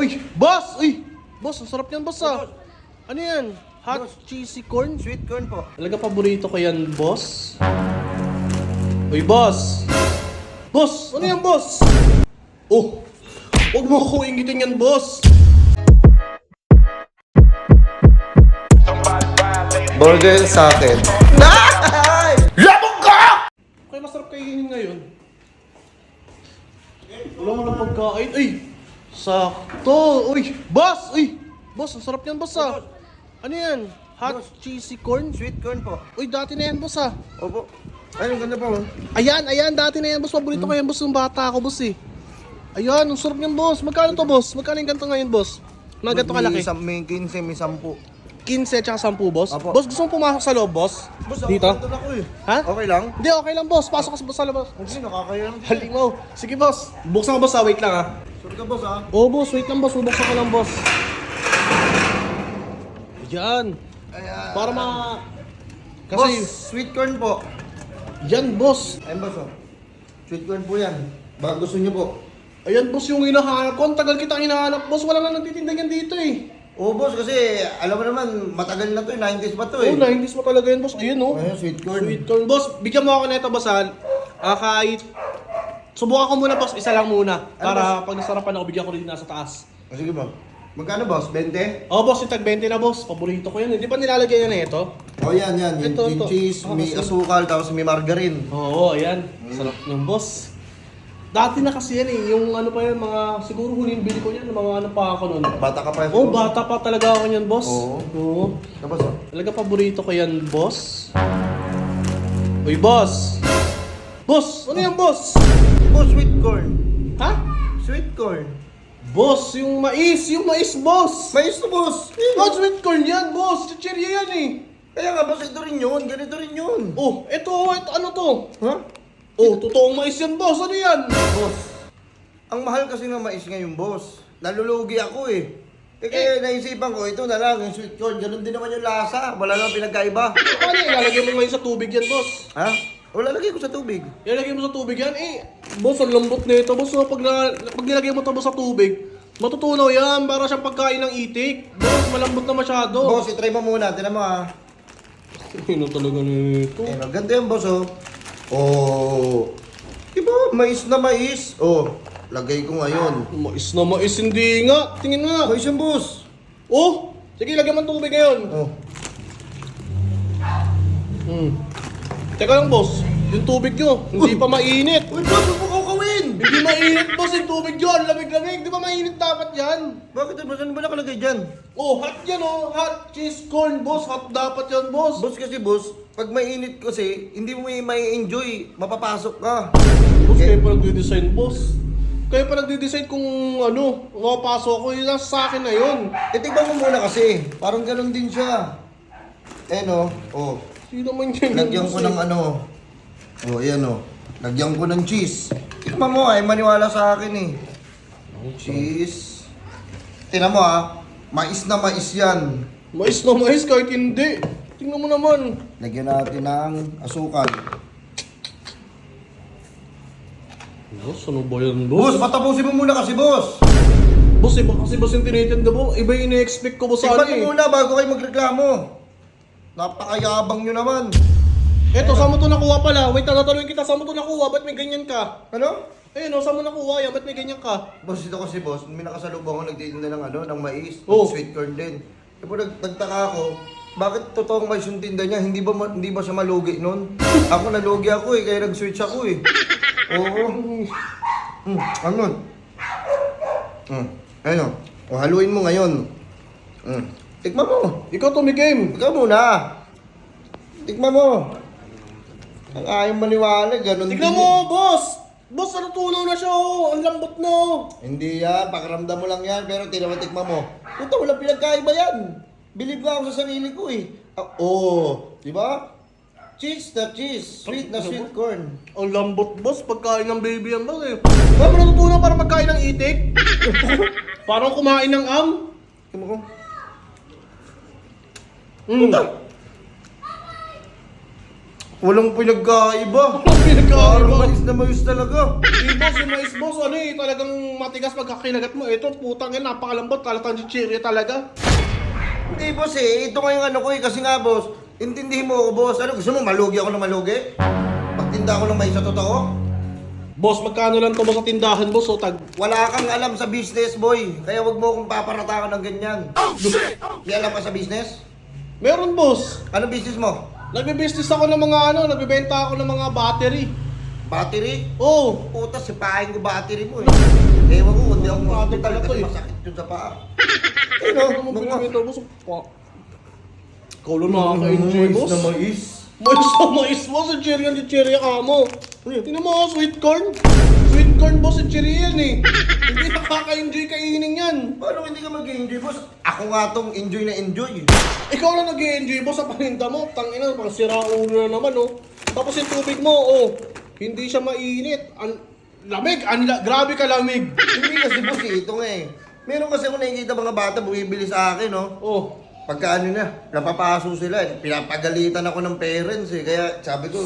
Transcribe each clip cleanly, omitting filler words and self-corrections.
Uy, boss! Uy! Boss, ang sarap yan, boss ah. Ano yan? Hot cheesy corn? Sweet corn po. Talaga paborito ko yan, boss. Uy, boss! Boss! Ano yan, boss? Oh! Huwag mo ako inggitin yan, boss! Burger sa akin. Labog ka! Kaya masarap kainin ngayon. Wala mo ng pagkain. Ay! Sakto! Uy! Boss! Uy! Boss, ang sarap yan, boss ah. Ano yan? Hot cheesy corn? Sweet corn po. Uy, dati na yan, boss ah. Opo. Ay, ang ganda po. Ayan, dati na yan, boss. Paborito ko yan, boss, ng bata ako, boss eh. Ayan, ang sarap yan, boss. Magkano to, boss? Magkano yung ganito ngayon, boss? Mga ganito kalaki? May 15, may 10. 15 tsaka 10, boss. Apo. Boss, gusto mo pumasok sa loob, boss? Boss, Dito? ako ako eh. Ha? Okay lang? Hindi, okay lang, boss. Pasok ka sa labas. Hindi, nakakaya lang. Halimaw. Sige, boss. Buksan ko, boss, ah. Wait lang, ah. Sure ka boss ah? Oo, boss. Wait lang, boss. Bubuksan ko lang, boss. Yan. Para Boss, Kasi, sweet corn po. yan, boss. Ayun boss oh. Sweet corn po yan. Baka gusto niyo po. Ayan, boss, yung hinahanap ko. Ang tagal kitang hinahanap, boss. Wala na nagtitinda yan dito, eh. Oo boss, kasi alam mo naman, matagal na to eh. 90s pa to Oo, eh. 90s mo talaga yan, boss. Ayun, oh. Ayun, sweet corn. Sweet corn. Boss, bigyan mo ako nito, boss, ha? Kahit... Subukan ko muna, boss. Isa lang muna. Para pag nasarapan ako, bigyan ko rin nasa taas. Oh, sige ba? Magkano boss? 20? Oh, boss, yung tag 20 na, boss. Paborito ko yan. Hindi pa nilalagay yan na ito? Oh yan. Yung Ito. cheese, may asukal, tapos may margarine. Oo, ayan. Sarap ng boss. Dati na kasi yan eh. Yung ano pa yan, mga... Siguro huling bili ko yan. Mga ano pa ako nun. Bata ka pa yun. Oh, bata pa talaga ako yan, boss. Oo. Tapos oh. Talaga paborito ko yan, boss. Uy, boss! Boss! Ano yan, boss? Boss, sweet corn. Ha? Sweet corn. Boss, yung mais, boss! Mais to boss. Boss, sweet corn yan, boss! Chichirya yan eh! Kaya nga boss, ito rin yun. Ganito rin yun. Oh, ito, ano to? Ha? Oh, totoong mais yan, boss! Ano yan? Boss, ang mahal kasi ng mais ngayon, boss. Nalulugi ako eh. Kaya naisipan ko, ito na lang, yung sweet corn. Ganun din naman yung lasa. Wala namang pinagkaiba. Paano ilalagay mo ngayon sa tubig yan, boss? Ha? Wala, lagay ko sa tubig. Ilalagay mo sa tubig yan? Eh, boss, ang lambot na ito, boss. Pag nilagay mo ito, boss, sa tubig, matutunaw yan. Para siyang pagkain ng itik. Boss, malambot na masyado. Boss, itry mo muna. Tinan mo ha. Ano talaga nito? Eh, maganda yung boss oh. Oh. Diba, mais na mais. Oh, lagay ko ngayon. Mais na mais, hindi nga. Tingin nga. Mais yung boss. Oh, sige, lagyan mo ng tubig ngayon. Oh. Teka lang, boss. Yung tubig nyo, hindi pa mainit. Uy, boss, huwag mo kakawin. Hindi mainit, boss, yung tubig yun. Lamig-lamig. Di ba mainit dapat yan? Bakit boss? Ano ba nakalagay dyan? Oh, hot yan, oh. Hot cheese corn, boss. Hot dapat yan, boss. Boss kasi boss, pag mainit kasi, hindi mo may enjoy. Mapapasok ka. Boss, kayo pa nagde-design, boss. Kayo pa nagde-design kung ano, mapapasok ako. Yun lang sa akin na yun. Tignan mo muna kasi. Parang ganun din siya. Eh no, oh. Sino man yan? Lagyan ko ng ano. Oh, ayan oh. Lagyan ko ng cheese. Tignan mo ay maniwala sa akin eh. Cheese. Tignan mo ah. Mais na mais yan. Mais na mais, kahit hindi. Tingnan mo naman. Lagyan natin ng asukal. Boss, ano ba yan, Boss, boss? patapusin mo muna kasi boss. Boss, iba kasi boss yung tinitinda mo. Iba yung ina-expect ko, boss, sana Tignan eh. mo muna bago kayo magreklamo. Napakayabang nyo naman. Eto, saan mo to nakuha pala? Wait, tatanungin kita, saan mo to nakuha? Ba't may ganyan ka? Ano? Ayun, saan mo nakuha yan? Ba't may ganyan ka? Boss, ito kasi boss, may nakasalubong ako nagtitinda ng ano, ng mais, Oh. sweet corn din. Tapos nagtaka ako, bakit totoong mais yung tinda niya? Hindi ba siya malugi nun? Ako nalugi ako eh, kaya nag-switch ako eh. Oo. Ano? Ayun o. O, haluin mo ngayon. Tikman mo. Ikaw tumikim. Ikaw muna. Tikman mo. Ang ayaw maniwala, ganun Tignan din mo, boss! Boss, natutunaw na siya, oh. Ang lambot no. Hindi yan, pakiramdam mo lang yan, pero tinawatikma mo. Puta, walang pinagkaiba yan. Believe nga ako sa sarili ko eh. Di ba? Cheese na cheese, sweet na sweet corn. Ang lambot, boss. Pagkain ng baby yan, boss, eh. Ba, natutunaw para pagkain ng itik? Parang kumain ng am. Tingnan mo ko. Mm. Puta, Walang pinagkaiba. Walang pinagkaiba. Parang mais na mais talaga. Boss, yung mais boss, ano eh, talagang matigas pagkakinagat mo. Ito, putang yan, napakalambot, talatang chichirya talaga. Hindi boss eh, ito nga yung ano ko eh, kasi nga boss, intindihin mo ako boss, ano gusto mo, malugi ako na malugi? Pagtinda ako ng mais sa totoo? Boss, magkano lang to mo sa tindahan, boss, o tag... Wala kang alam sa business boy, kaya wag mo akong paparatakan ng ganyan. Di alam ka sa business? Meron, boss. Ano business mo? Nagbe-business ako ng mga ano, nagbebenta ako ng mga battery. Battery? Oh, Puta, sipahin ko battery mo eh. Ewan ko, hindi ako Ano hospital talaga to kasi eh. masakit yun sa paa. ano mo pinamenta, boss? Ikaw lang nakaka-enjoy, boss. mais. Mais na mais, boss. Chichirya ka mo. Tingnan mo, sweet corn. Sweet corn, boss, chichirya yan eh. Hindi nakaka-enjoy kainin yan. Paano hindi ka mag-enjoy boss? Ako nga tong enjoy na enjoy. Ikaw lang nag-enjoy, boss, sa paninda mo. Tangina, pang sira ulo na naman, oh. Tapos yung tubig mo, oh. Hindi siya mainit. Lamig, grabe ka lamig. Hindi kasi boss eh, ito nga eh. Meron kasi ako nakikita mga bata bumibili sa akin, no? Oh. Pagka ano na, napapaso sila, pinapagalitan ako ng parents eh. Kaya sabi ko,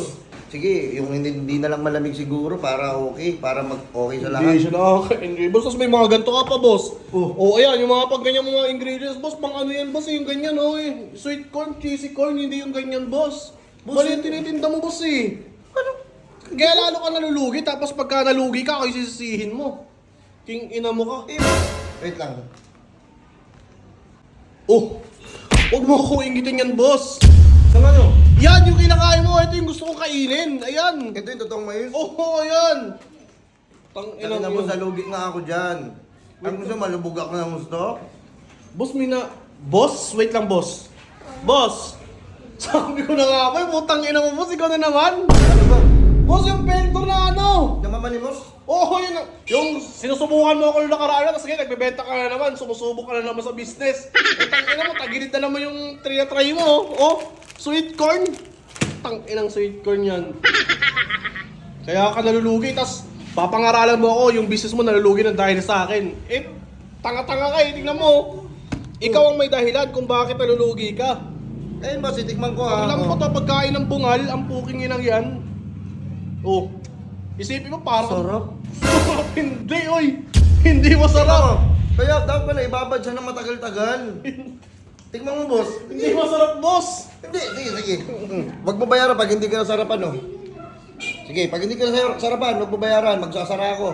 sige, yung hindi na lang malamig siguro para okay, para mag-okay sa Hindi lahat. siya nakaka-enjoy. Boss, tapos may mga ganito ka pa, boss. Oh. Oh, ayan, yung mga pag ganyan mga ingredients, boss, pang ano yan, boss, yung ganyan, oh, eh. Sweet corn, cheesy corn, hindi yung ganyan, boss. Boss, Mali yung tinitinda mo, boss, eh. Ano? Kaya lalo ka nalulugi, tapos pagka nalugi ka, ako sisisihin mo. King ina mo ka. Eh, wait lang. Oh, huwag mo ako ingitin yan, boss. Sa ano? Yan, yung kinakain mo, ito yung gusto kong kainin. Ayan. Ito yung totoong mais. Oh, ayan. Tang ina Ina mo mo, salugi nga ako dyan. Ang gusto, malubog ako ng gusto. Boss, Boss, wait lang, boss. Boss! Sabi ko na nga ba, putang ina mo, boss, ikaw na naman. Ano ba? Boss, yung peltor na ano. Namamanimos? Oo, yun. Yung sinusubukan mo ako yung nakaraan, tapos ngayon, nagbebenta ka na naman, sumusubok ka na naman sa business. Tang ina mo, tagilid na naman yung try mo. Oh, sweet corn. Tang inang sweet corn yan. Kaya ka nalulugi, tas papangaralan mo ako, yung business mo nalulugi ng dahil sa akin. Eh, tanga-tanga ka eh, tingnan mo. Ikaw ang may dahilan kung bakit nalulugi ka. Eh, boss, itikman ko ha. Alam mo to, pagkain ng bungal, ang puking inang yan. Oh, isipin mo parang... Sarap. Sarap, hindi, oy. Hindi masarap. Kaya dapat pala ibabad siya ng matagal-tagal. Tikman mo, boss. Hindi masarap, boss. Hindi, sige. Wag mo bayaran pag hindi ka nasarapan, no? Sige, pag hindi ka nasarapan, wag mo bayaran. Magsasara ako.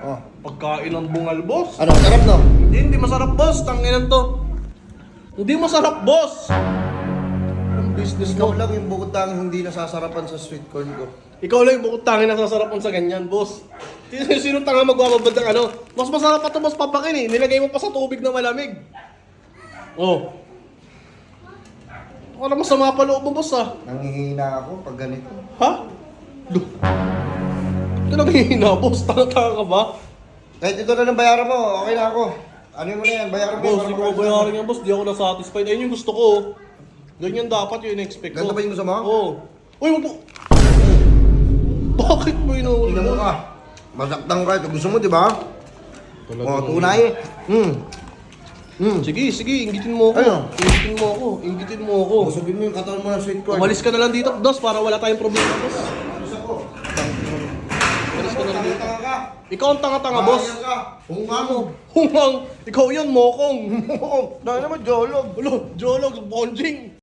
Oh. Pagkain ng bungal, boss. Ano, sarap, no? Hindi masarap, boss. Tanginan to. Hindi masarap, boss. Ang business Ikaw mo. lang yung bukod tanging hindi nasasarapan sa sweet corn ko. Ikaw lang yung bukod tangin na sasarapan sa ganyan, boss. Sino tanga magbababad ng ano? Mas masarap pa to, boss, papakin eh. Nilagay mo pa sa tubig na malamig. Oh. Ako na masama pa loob mo, boss, ah. Nangihina ako pag ganito. Ha? Duh. Ito lang hihina, boss. Tanga-tanga ka ba? Kahit ito na lang bayaran mo, okay na ako. Ano mo na yan, bayaran mo. Boss, para di ko makalis bayaran yan, boss. Di ako na-satisfied. Ayun yung gusto ko. Ganyan dapat yung in-expect ko. Ganito ba yung gusto mo? Oo. Uy, wag mo. Bakit mo inuulit? Tingnan mo ka. Masaktan ka. Ito gusto mo, di ba? Oh, tunay. Sige, inggitin mo ako. Ano? Inggitin mo ako. Busugin mo yung katawan mo ng sweet corn. Umalis ka na lang dito, boss, para wala tayong problema, boss. Gusto ko. Umalis ka na lang dito. Tanga ka. Ikaw ang tanga-tanga, boss. Bayan ka. Hunga mo. Humang, ikaw yan, mokong. Dahil naman, jolog. Ulo, jolog, bonjing.